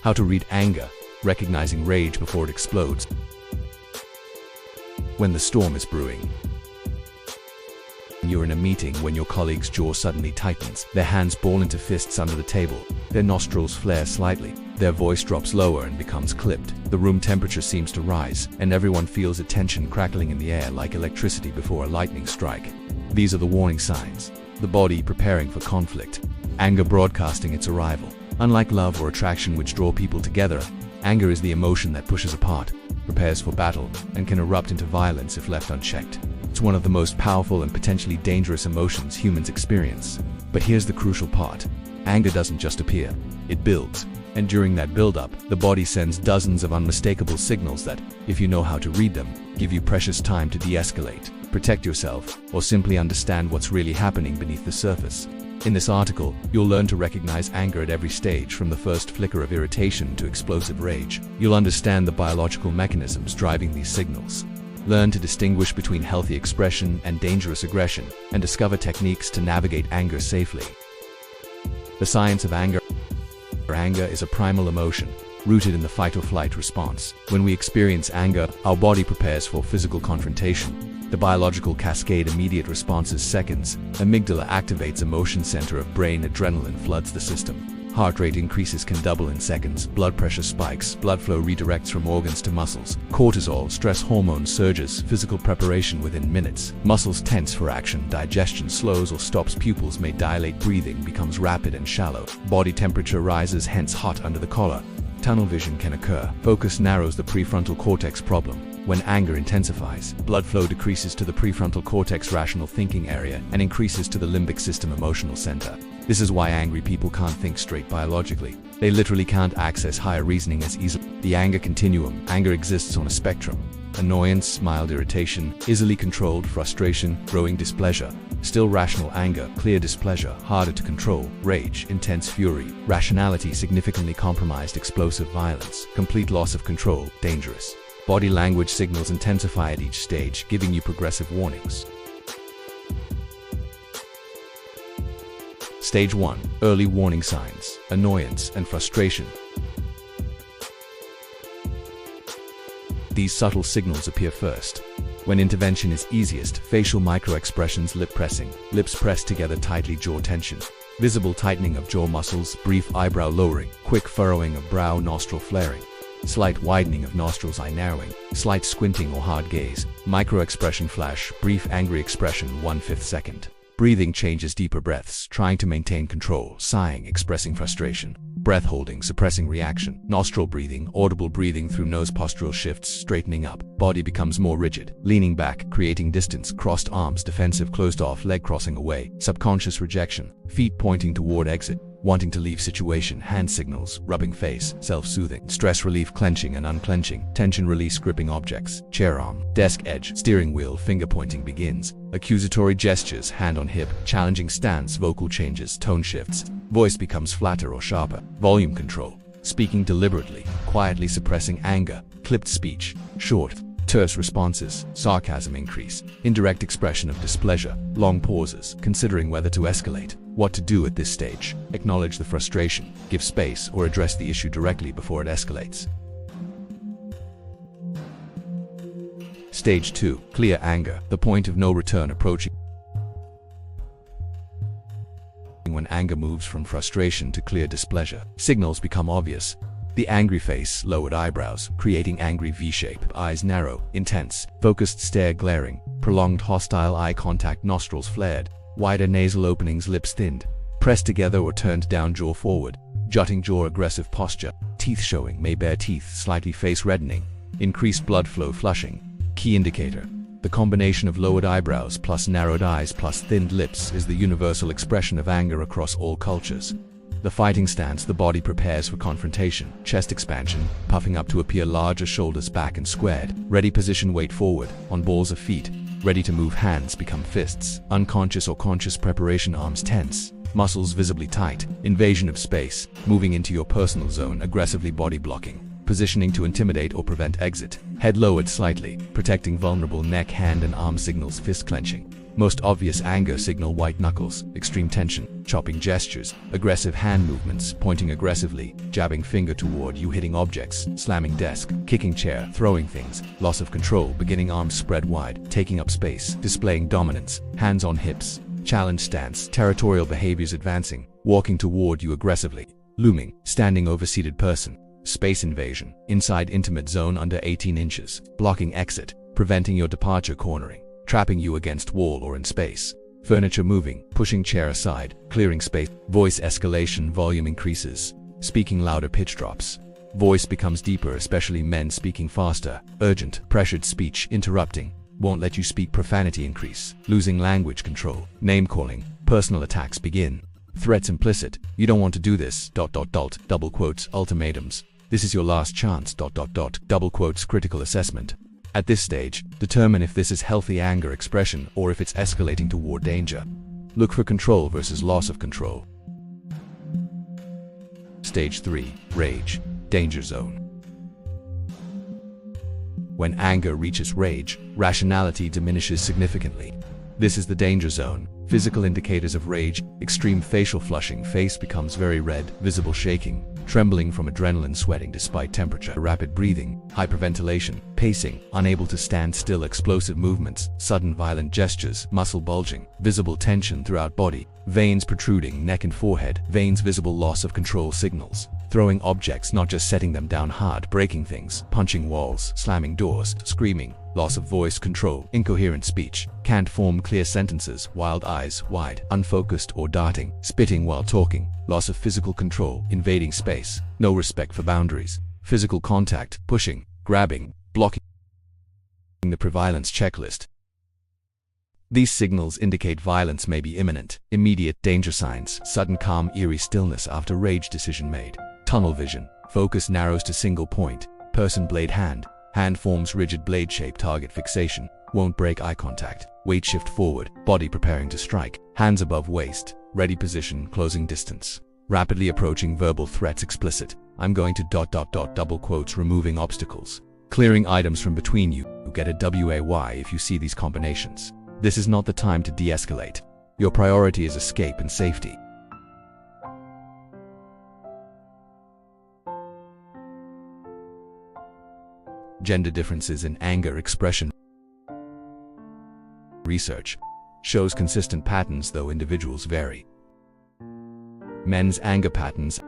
How to read anger, recognizing rage before it explodes. When the storm is brewing. You're in a meeting when your colleague's jaw suddenly tightens, their hands ball into fists under the table, their nostrils flare slightly, their voice drops lower and becomes clipped, the room temperature seems to rise, and everyone feels a tension crackling in the air like electricity before a lightning strike. These are the warning signs. The body preparing for conflict. Anger broadcasting its arrival. Unlike love or attraction which draw people together, anger is the emotion that pushes apart, prepares for battle, and can erupt into violence if left unchecked. It's one of the most powerful and potentially dangerous emotions humans experience. But here's the crucial part. Anger doesn't just appear, it builds. And during that build-up, the body sends dozens of unmistakable signals that, if you know how to read them, give you precious time to de-escalate, protect yourself, or simply understand what's really happening beneath the surface. In this article, you'll learn to recognize anger at every stage, from the first flicker of irritation to explosive rage. You'll understand the biological mechanisms driving these signals. Learn to distinguish between healthy expression and dangerous aggression, and discover techniques to navigate anger safely. The science of anger. Anger is a primal emotion, rooted in the fight-or-flight response. When we experience anger, our body prepares for physical confrontation. The biological cascade immediate responses seconds. Amygdala activates emotion center of brain, adrenaline floods the system. Heart rate increases can double in seconds, blood pressure spikes, blood flow redirects from organs to muscles. Cortisol, stress hormone surges, physical preparation within minutes. Muscles tense for action, digestion slows or stops, pupils may dilate, breathing becomes rapid and shallow. Body temperature rises, hence hot under the collar. Tunnel vision can occur. Focus narrows, the prefrontal cortex problem. When anger intensifies, blood flow decreases to the prefrontal cortex rational thinking area and increases to the limbic system emotional center. This is why angry people can't think straight biologically. They literally can't access higher reasoning as easily. The anger continuum. Anger exists on a spectrum. Annoyance, mild irritation, easily controlled frustration, growing displeasure. Still rational anger, clear displeasure, harder to control, rage, intense fury, rationality significantly compromised, explosive violence, complete loss of control, dangerous. Body language signals intensify at each stage, giving you progressive warnings. Stage 1. Early warning signs, annoyance and frustration. These subtle signals appear first. When intervention is easiest, facial microexpressions, lip pressing, lips pressed together tightly, jaw tension, visible tightening of jaw muscles, brief eyebrow lowering, quick furrowing of brow, nostril flaring, slight widening of nostrils, eye narrowing, slight squinting or hard gaze, microexpression flash, brief angry expression 1/5 second. Breathing changes, deeper breaths, trying to maintain control, sighing, expressing frustration, breath holding, suppressing reaction, nostril breathing, audible breathing through nose, postural shifts, straightening up, body becomes more rigid, leaning back, creating distance, crossed arms, defensive, closed off, leg crossing away, subconscious rejection, feet pointing toward exit, wanting to leave situation, hand signals, rubbing face, self-soothing, stress relief, clenching and unclenching, tension release, gripping objects, chair arm, desk edge, steering wheel, finger pointing begins, accusatory gestures, hand on hip, challenging stance, vocal changes, tone shifts, voice becomes flatter or sharper, volume control, speaking deliberately, quietly suppressing anger, clipped speech, short, terse responses, sarcasm increase, indirect expression of displeasure, long pauses, considering whether to escalate. What to do at this stage? Acknowledge the frustration, give space, or address the issue directly before it escalates. Stage 2. Clear anger, the point of no return approaching. When anger moves from frustration to clear displeasure, signals become obvious. The angry face, lowered eyebrows, creating angry V-shape, eyes narrow, intense, focused stare glaring, prolonged hostile eye contact, nostrils flared, wider nasal openings, lips thinned, pressed together or turned down, jaw forward, jutting jaw, aggressive posture, teeth showing, may bare teeth, slightly face reddening, increased blood flow, flushing. Key indicator. The combination of lowered eyebrows plus narrowed eyes plus thinned lips is the universal expression of anger across all cultures. The fighting stance, the body prepares for confrontation, chest expansion, puffing up to appear larger, shoulders back and squared, ready position, weight forward, on balls of feet, ready to move, hands become fists, unconscious or conscious preparation, arms tense, muscles visibly tight, invasion of space, moving into your personal zone, aggressively body blocking, positioning to intimidate or prevent exit, head lowered slightly, protecting vulnerable neck, hand and arm signals, fist clenching, Most obvious anger signal: white knuckles, extreme tension, chopping gestures, aggressive hand movements, pointing aggressively, jabbing finger toward you, hitting objects, slamming desk, kicking chair, throwing things, loss of control, beginning arms spread wide, taking up space, displaying dominance, hands on hips, challenge stance, territorial behaviors, advancing, walking toward you aggressively, looming, standing over seated person, space invasion, inside intimate zone under 18 inches, blocking exit, preventing your departure, cornering, trapping you against wall or in space, furniture moving, pushing chair aside, clearing space, voice escalation, volume increases, speaking louder, pitch drops, voice becomes deeper, especially men speaking faster, urgent, pressured speech, interrupting, won't let you speak, profanity increase, losing language control, name calling, personal attacks begin, threats implicit, you don't want to do this, ... double quotes, ultimatums, this is your last chance, ... double quotes, critical assessment. At this stage, determine if this is healthy anger expression or if it's escalating toward danger. Look for control versus loss of control. Stage 3. Rage. Danger zone. When anger reaches rage, rationality diminishes significantly. This is the danger zone. Physical indicators of rage: extreme facial flushing, face becomes very red, visible shaking, trembling from adrenaline, sweating despite temperature, rapid breathing, hyperventilation, pacing, unable to stand still, explosive movements, sudden violent gestures, muscle bulging, visible tension throughout body, veins protruding, neck and forehead, veins visible, loss of control signals, throwing objects, not just setting them down hard, breaking things, punching walls, slamming doors, screaming, loss of voice control, incoherent speech, can't form clear sentences, wild eyes, wide, unfocused or darting, spitting while talking, loss of physical control, invading space, no respect for boundaries, physical contact, pushing, grabbing, blocking. The prevalence checklist. These signals indicate violence may be imminent. Immediate danger signs: sudden calm, eerie stillness after rage decision made, tunnel vision, focus narrows to single point, person blade hand, hand forms rigid blade shape, target fixation, won't break eye contact, weight shift forward, body preparing to strike, hands above waist, ready position, closing distance, rapidly approaching, verbal threats explicit, I'm going to ... double quotes, removing obstacles, clearing items from between you, get a WAY if you see these combinations. This is not the time to de-escalate. Your priority is escape and safety. Gender differences in anger expression. Research shows consistent patterns, though individuals vary. Men's anger patterns: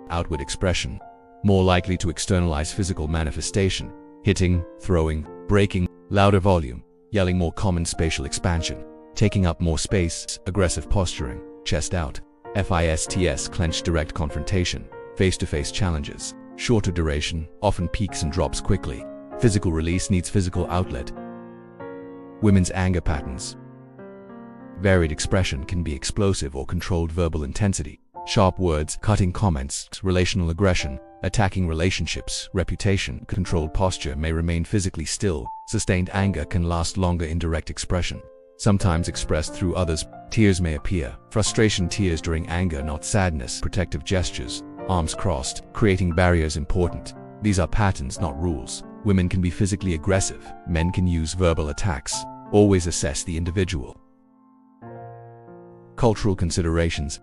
outward expression, more likely to externalize physical manifestation, hitting, throwing, breaking, louder volume, yelling, more common, spatial expansion, taking up more space, aggressive posturing, chest out, fists, clenched, direct confrontation, face-to-face challenges, shorter duration, often peaks and drops quickly, physical release, needs physical outlet. Women's anger patterns: varied expression, can be explosive or controlled verbal intensity, sharp words, cutting comments, relational aggression, attacking relationships, reputation, controlled posture, may remain physically still, sustained anger can last longer, indirect expression, sometimes expressed through others, tears may appear, frustration, tears during anger, not sadness, protective gestures, arms crossed, creating barriers, important. These are patterns, not rules. Women can be physically aggressive, men can use verbal attacks. Always assess the individual. Cultural considerations.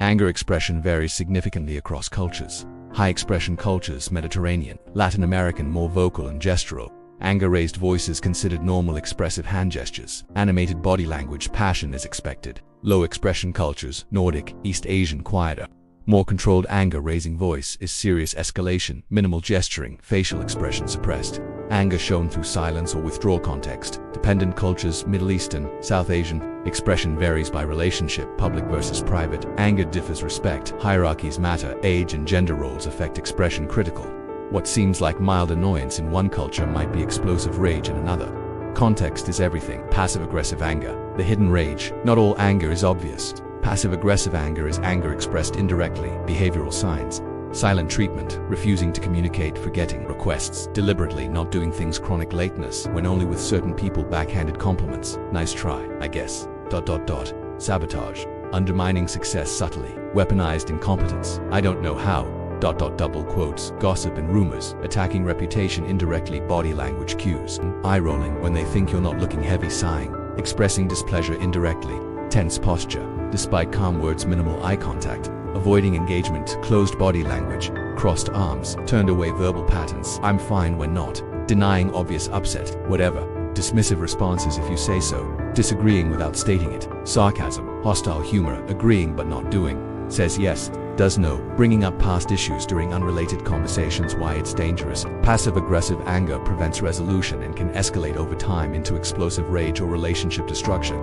Anger expression varies significantly across cultures. High expression cultures: Mediterranean, Latin American, more vocal and gestural. Anger, raised voices considered normal, expressive hand gestures, animated body language, passion is expected. Low expression cultures: Nordic, East Asian, quieter. More controlled anger, raising voice, is serious escalation, minimal gesturing, facial expression suppressed. Anger shown through silence or withdrawal context. Dependent cultures: Middle Eastern, South Asian. Expression varies by relationship, public versus private. Anger differs, respect, hierarchies matter, age and gender roles affect expression. Critical. What seems like mild annoyance in one culture might be explosive rage in another. Context is everything. Passive-aggressive anger, the hidden rage. Not all anger is obvious. Passive-aggressive anger is anger expressed indirectly. Behavioral signs: silent treatment, refusing to communicate, forgetting requests, deliberately not doing things, chronic lateness, when only with certain people, backhanded compliments, nice try, I guess, ... sabotage, undermining success subtly, weaponized incompetence, I don't know how, Double quotes, gossip and rumors, attacking reputation indirectly, body language cues, eye rolling when they think you're not looking, heavy sighing, expressing displeasure indirectly, tense posture, despite calm words, minimal eye contact, avoiding engagement, closed body language, crossed arms, turned away, verbal patterns, I'm fine when not, denying obvious upset, whatever, dismissive responses if you say so, disagreeing without stating it, sarcasm, hostile humor, agreeing but not doing, says yes, does no, bringing up past issues during unrelated conversations, why it's dangerous. Passive-aggressive anger prevents resolution and can escalate over time into explosive rage or relationship destruction.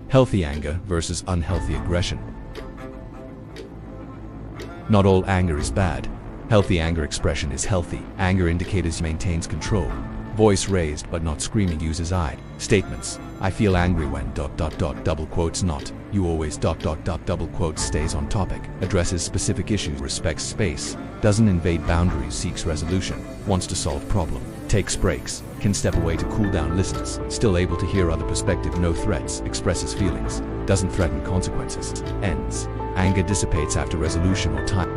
Healthy anger versus unhealthy aggression. Not all anger is bad. Healthy anger expression is healthy. Anger indicators maintains control. Voice raised but not screaming, uses I statements. I feel angry when ... double quotes not. You always ... double quotes stays on topic. Addresses specific issues, respects space, doesn't invade boundaries, seeks resolution, wants to solve problem, takes breaks, can step away to cool down, listens, still able to hear other perspective, no threats, expresses feelings, doesn't threaten consequences, ends. Anger dissipates after resolution or time.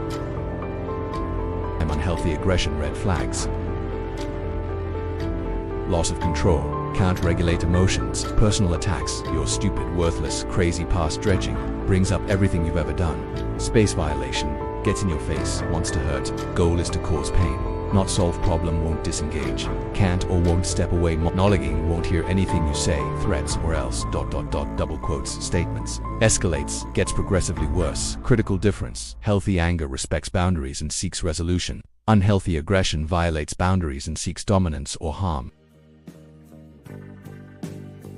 Unhealthy aggression, red flags. Loss of control, can't regulate emotions, personal attacks, you're stupid, worthless, crazy, past dredging, brings up everything you've ever done, space violation, gets in your face, wants to hurt, goal is to cause pain, not solve problem, won't disengage, can't or won't step away, monologuing, won't hear anything you say, threats or else ... double quotes statements, escalates, gets progressively worse, critical difference, healthy anger respects boundaries and seeks resolution, unhealthy aggression violates boundaries and seeks dominance or harm.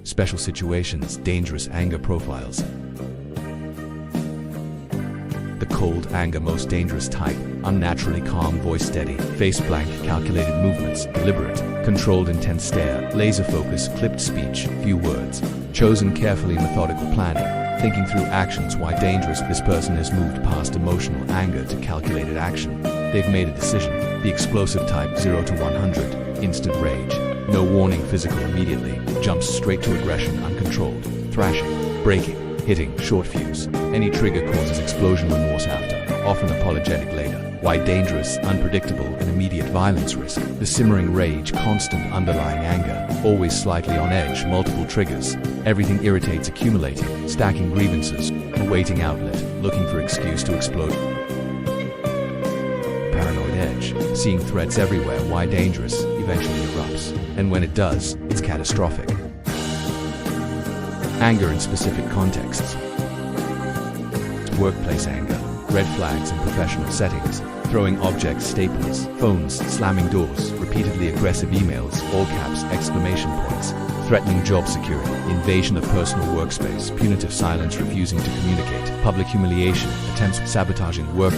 Special situations, dangerous anger profiles. The cold anger, most dangerous type, unnaturally calm, voice steady, face blank, calculated movements, deliberate, controlled intense stare, laser focus, clipped speech, few words, chosen carefully, methodical planning, thinking through actions, why dangerous. This person has moved past emotional anger to calculated action. They've made a decision. The explosive type, 0 to 100, instant rage, no warning, physical immediately, jumps straight to aggression, uncontrolled, thrashing, breaking, hitting, short fuse. Any trigger causes explosion, remorse after, often apologetic later. Why dangerous, unpredictable, and immediate violence risk. The simmering rage, constant underlying anger, always slightly on edge, multiple triggers. Everything irritates, accumulating, stacking grievances, awaiting outlet, looking for excuse to explode. Paranoid edge, seeing threats everywhere, why dangerous, eventually erupts. And when it does, it's catastrophic. Anger in specific contexts. Workplace anger, red flags in professional settings, throwing objects, staples, phones, slamming doors, repeatedly aggressive emails, all caps, exclamation points, threatening job security, invasion of personal workspace, punitive silence, refusing to communicate, public humiliation, attempts sabotaging work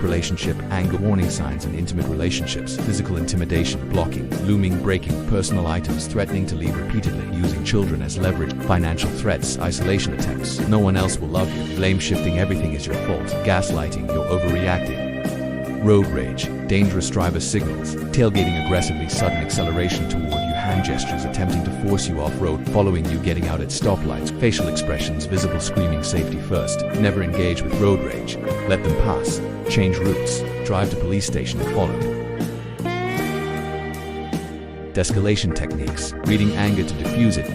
relationship, anger, warning signs in intimate relationships, physical intimidation, blocking, looming, breaking, personal items, threatening to leave repeatedly, using children as leverage, financial threats, isolation attempts, no one else will love you, blame shifting, everything is your fault, gaslighting, you're overreacting, road rage, dangerous driver signals, tailgating aggressively, sudden acceleration toward you, hand gestures attempting to force you off-road, following you, getting out at stoplights, facial expressions, visible screaming, safety first, never engage with road rage, let them pass, change routes, drive to police station if followed. De-escalation techniques, reading anger to diffuse it.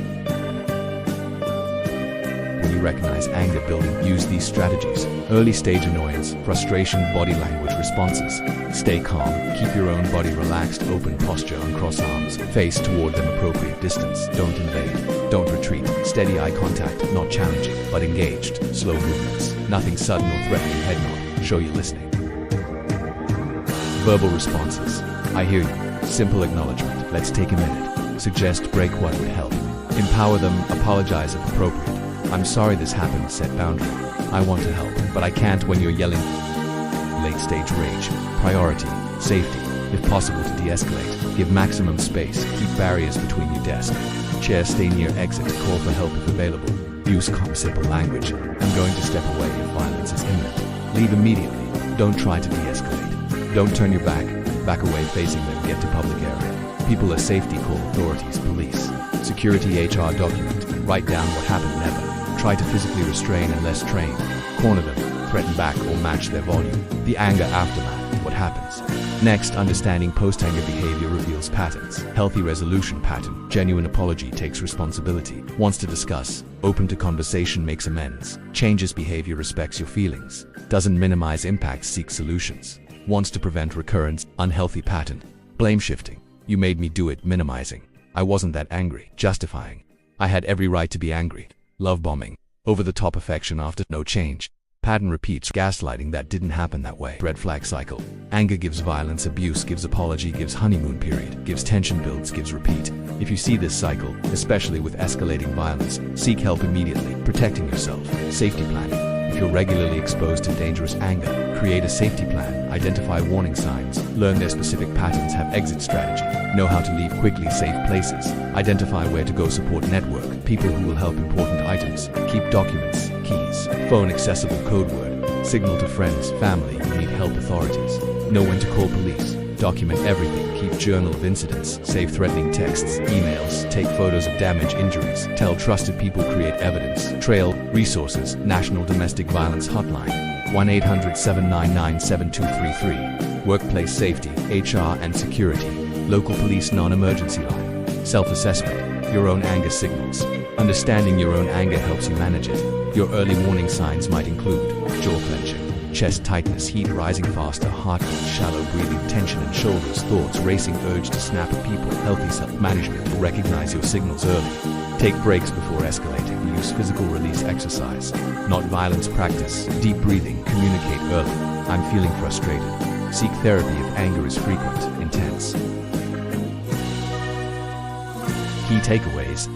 When you recognize anger building, use these strategies. Early stage annoyance, frustration, body language responses. Stay calm, keep your own body relaxed, open posture, uncross arms, face toward them appropriate distance, don't invade, don't retreat, steady eye contact, not challenging, but engaged, slow movements, nothing sudden or threatening, head nod, show you listening. Verbal responses, I hear you, simple acknowledgement, let's take a minute, suggest break, what would help, empower them, apologize if appropriate, I'm sorry this happened, set boundary, I want to help, but I can't when you're yelling. Late stage rage, priority, safety, if possible to de-escalate, give maximum space, keep barriers between your desk, chair, stay near exit, call for help if available, use calm, simple language, I'm going to step away if violence is imminent, leave immediately, don't try to de-escalate, don't turn your back away facing them, get to public area, people are safety, call authorities, police, security, HR document, Write down what happened. Never try to physically restrain unless trained. Corner them, threaten back, or match their volume. The anger aftermath. What happens? Next, understanding post-anger behavior reveals patterns. Healthy resolution pattern. Genuine apology, takes responsibility, wants to discuss, open to conversation, makes amends, changes behavior, respects your feelings, doesn't minimize impact, seeks solutions, wants to prevent recurrence. Unhealthy pattern. Blame shifting. You made me do it. Minimizing. I wasn't that angry. Justifying. I had every right to be angry. Love bombing. Over the top affection after no change. Pattern repeats. Gaslighting. That didn't happen that way. Red flag cycle. Anger gives violence, abuse gives apology, gives honeymoon period, gives tension, builds, gives repeat. If you see this cycle, especially with escalating violence, seek help immediately. Protecting yourself. Safety planning. If you're regularly exposed to dangerous anger, create a safety plan. Identify warning signs. Learn their specific patterns. Have exit strategy. Know how to leave quickly. Safe places. Identify where to go. Support network. People who will help. Important items. Keep documents, keys, phone accessible. Code word. Signal to friends, family. You need help. Authorities. Know when to call police. Document everything. Keep journal of incidents. Save threatening texts, emails. Take photos of damage, injuries. Tell trusted people. Create evidence. Trail. Resources. National Domestic Violence Hotline. 1-800-799-7233. Workplace safety, HR and security. Local police non-emergency line. Self-assessment. Your own anger signals. Understanding your own anger helps you manage it. Your early warning signs might include jaw clenching, chest tightness, heat rising faster, heartbeat, shallow breathing, tension in shoulders, thoughts racing, urge to snap at people. Healthy self-management. Recognize your signals early. Take breaks before escalating. Use physical release exercise, not violence practice. Deep breathing. Communicate early. I'm feeling frustrated. Seek therapy if anger is frequent, intense. Key takeaways.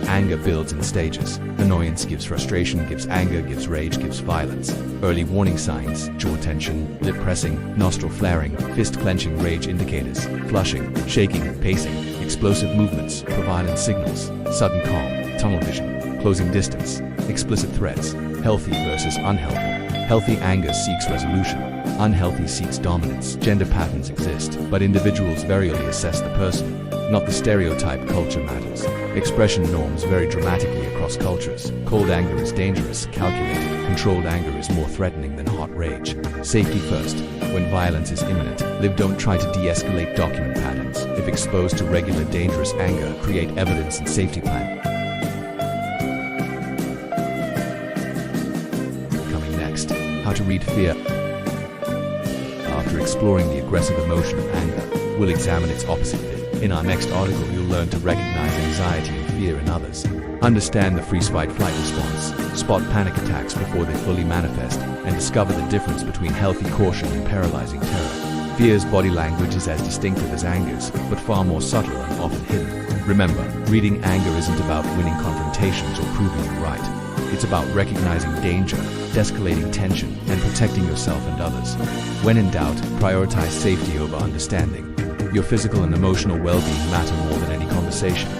Anger builds in stages. Annoyance gives frustration, gives anger, gives rage, gives violence. Early warning signs: jaw tension, lip pressing, nostril flaring, fist clenching. Rage indicators: flushing, shaking, pacing, explosive movements, violent signals, sudden calm, tunnel vision, closing distance, explicit threats. Healthy versus unhealthy. Healthy anger seeks resolution. Unhealthy seeks dominance. Gender patterns exist, but individuals variously assess the person, not the stereotype. Culture matters. Expression norms vary dramatically across cultures. Cold anger is dangerous, calculated. Controlled anger is more threatening than hot rage. Safety first. When violence is imminent, live. Don't try to de-escalate. Document patterns. If exposed to regular dangerous anger, create evidence and safety plan. Coming next, how to read fear. After exploring the aggressive emotion of anger, we'll examine its opposite. In our next article, you'll learn to recognize anxiety and fear in others, understand the freeze, fight, flight response, spot panic attacks before they fully manifest, and discover the difference between healthy caution and paralyzing terror. Fear's body language is as distinctive as anger's, but far more subtle and often hidden. Remember, reading anger isn't about winning confrontations or proving you're right. It's about recognizing danger, de-escalating tension, and protecting yourself and others. When in doubt, prioritize safety over understanding. Your physical and emotional well-being matter more than any conversation.